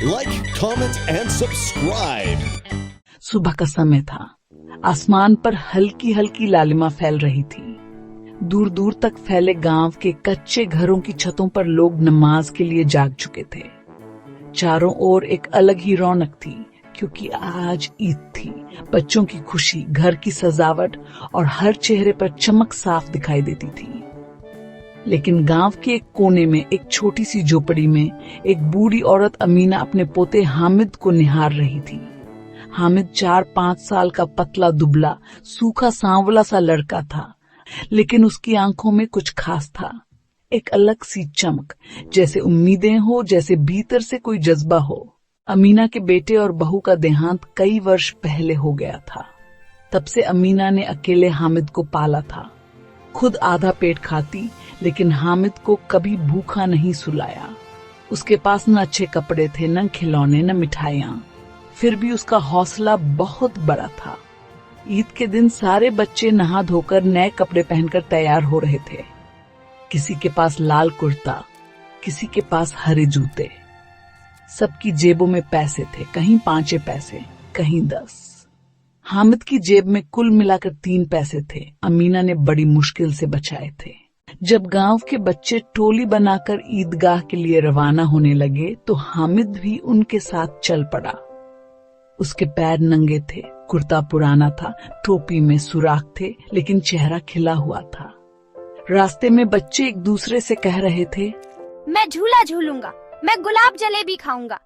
Like, comment and subscribe. सुबह का समय था। आसमान पर हल्की हल्की लालिमा फैल रही थी। दूर दूर तक फैले गांव के कच्चे घरों की छतों पर लोग नमाज के लिए जाग चुके थे। चारों ओर एक अलग ही रौनक थी, क्योंकि आज ईद थी। बच्चों की खुशी, घर की सजावट और हर चेहरे पर चमक साफ दिखाई देती थी। लेकिन गांव के एक कोने में, एक छोटी सी झोपड़ी में, एक बूढ़ी औरत अमीना अपने पोते हामिद को निहार रही थी। हामिद 4-5 साल का पतला दुबला, सूखा सांवला सा लड़का था, लेकिन उसकी आंखों में कुछ खास था। एक अलग सी चमक, जैसे उम्मीदें हो, जैसे भीतर से कोई जज्बा हो। अमीना के बेटे और बहू का देहांत कई वर्ष पहले हो गया था। तब से अमीना ने अकेले हामिद को पाला था। खुद आधा पेट खाती, लेकिन हामिद को कभी भूखा नहीं सुलाया। उसके पास न अच्छे कपड़े थे, न खिलौने, न मिठाइयां। फिर भी उसका हौसला बहुत बड़ा था। ईद के दिन सारे बच्चे नहा धोकर नए कपड़े पहनकर तैयार हो रहे थे। किसी के पास लाल कुर्ता, किसी के पास हरे जूते। सबकी जेबों में पैसे थे, कहीं 5 पैसे, कहीं 10। हामिद की जेब में कुल मिलाकर 3 पैसे थे। अमीना ने बड़ी मुश्किल से बचाए थे। जब गांव के बच्चे टोली बनाकर ईदगाह के लिए रवाना होने लगे, तो हामिद भी उनके साथ चल पड़ा। उसके पैर नंगे थे, कुर्ता पुराना था, टोपी में सुराख थे, लेकिन चेहरा खिला हुआ था। रास्ते में बच्चे एक दूसरे से कह रहे थे, मैं झूला झूलूंगा, मैं गुलाब जलेबी खाऊंगा,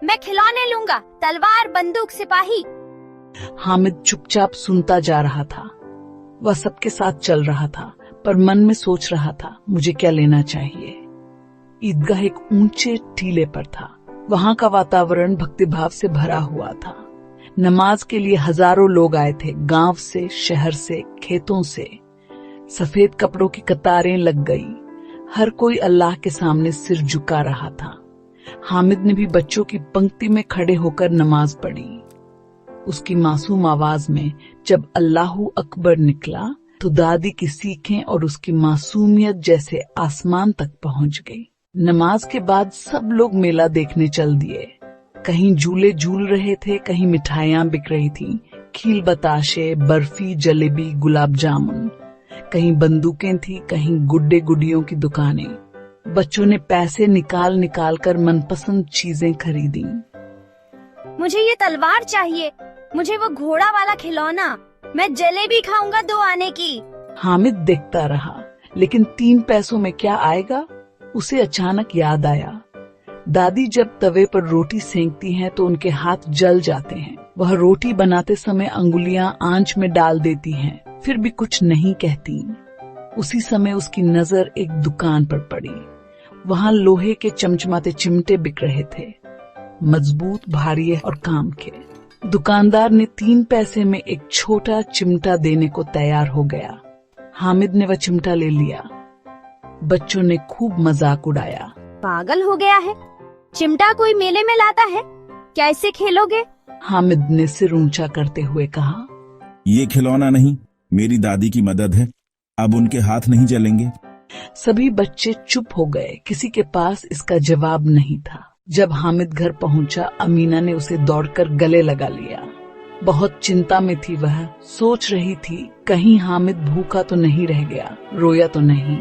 मैं खिलौने लूंगा, तलवार, बंदूक, सिपाही। हामिद चुपचाप सुनता जा रहा था। वह सबके साथ चल रहा था, पर मन में सोच रहा था, मुझे क्या लेना चाहिए। ईदगाह एक ऊंचे टीले पर था। वहां का वातावरण भक्तिभाव से भरा हुआ था। नमाज के लिए हजारों लोग आए थे, गांव से, शहर से, खेतों से। सफेद कपड़ों की कतारें लग गई। हर कोई अल्लाह के सामने सिर झुका रहा था। हामिद ने भी बच्चों की पंक्ति में खड़े होकर नमाज पढ़ी। उसकी मासूम आवाज में जब अल्लाहू अकबर निकला, तो दादी की सीखें और उसकी मासूमियत जैसे आसमान तक पहुंच गई। नमाज के बाद सब लोग मेला देखने चल दिए। कहीं झूले झूल रहे थे, कहीं मिठाइयां बिक रही थीं, खील बताशे, बर्फी, जलेबी, गुलाब जामुन। कहीं बंदूकें थी, कहीं गुड्डे गुडियों की दुकानें। बच्चों ने पैसे निकाल निकाल कर मनपसंद चीजें खरीदी। मुझे ये तलवार चाहिए, मुझे वो घोड़ा वाला खिलौना, मैं जलेबी खाऊंगा 2 आने की। हामिद देखता रहा, लेकिन 3 पैसों में क्या आएगा। उसे अचानक याद आया, दादी जब तवे पर रोटी सेंकती हैं तो उनके हाथ जल जाते हैं। वह रोटी बनाते समय अंगुलियां आंच में डाल देती हैं, फिर भी कुछ नहीं कहती। उसी समय उसकी नजर एक दुकान पर पड़ी। वहां लोहे के चमचमाते चिमटे बिक रहे थे, मजबूत, भारी और काम के। दुकानदार ने 3 पैसे में एक छोटा चिमटा देने को तैयार हो गया। हामिद ने वह चिमटा ले लिया। बच्चों ने खूब मजाक उड़ाया। पागल हो गया है, चिमटा कोई मेले में लाता है, कैसे खेलोगे? हामिद ने सिर ऊंचा करते हुए कहा, ये खिलौना नहीं, मेरी दादी की मदद है, अब उनके हाथ नहीं जलेंगे। सभी बच्चे चुप हो गए। किसी के पास इसका जवाब नहीं था। जब हामिद घर पहुंचा, अमीना ने उसे दौड़कर गले लगा लिया। बहुत चिंता में थी वह। सोच रही थी, कहीं हामिद भूखा तो नहीं रह गया, रोया तो नहीं।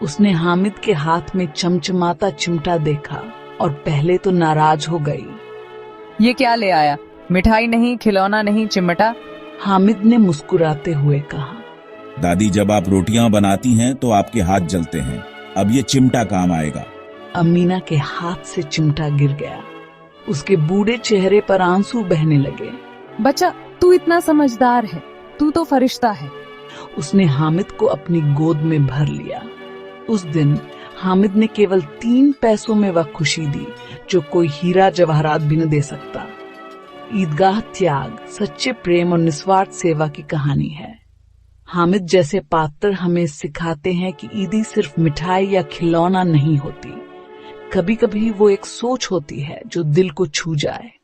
उसने हामिद के हाथ में चमचमाता चिमटा देखा और पहले तो नाराज हो गई। ये क्या ले आया? मिठाई नहीं, खिलौना नहीं, चिमटा। हामिद ने मुस्कुराते हुए कहा, दादी, जब आप रोटियां बनाती हैं तो आपके हाथ जलते हैं, अब ये चिमटा काम आएगा। अमीना के हाथ से चिमटा गिर गया। उसके बूढ़े चेहरे पर आंसू बहने लगे। बच्चा, तू इतना समझदार है, तू तो फरिश्ता है। उसने हामिद को अपनी गोद में भर लिया। उस दिन हामिद ने केवल 3 पैसों में वह खुशी दी जो कोई हीरा जवाहरात भी न दे सकता। ईदगाह त्याग, सच्चे प्रेम और निस्वार्थ सेवा की कहानी है। हामिद जैसे पात्र हमें सिखाते हैं कि ईदी सिर्फ मिठाई या खिलौना नहीं होती। कभी कभी वो एक सोच होती है जो दिल को छू जाए।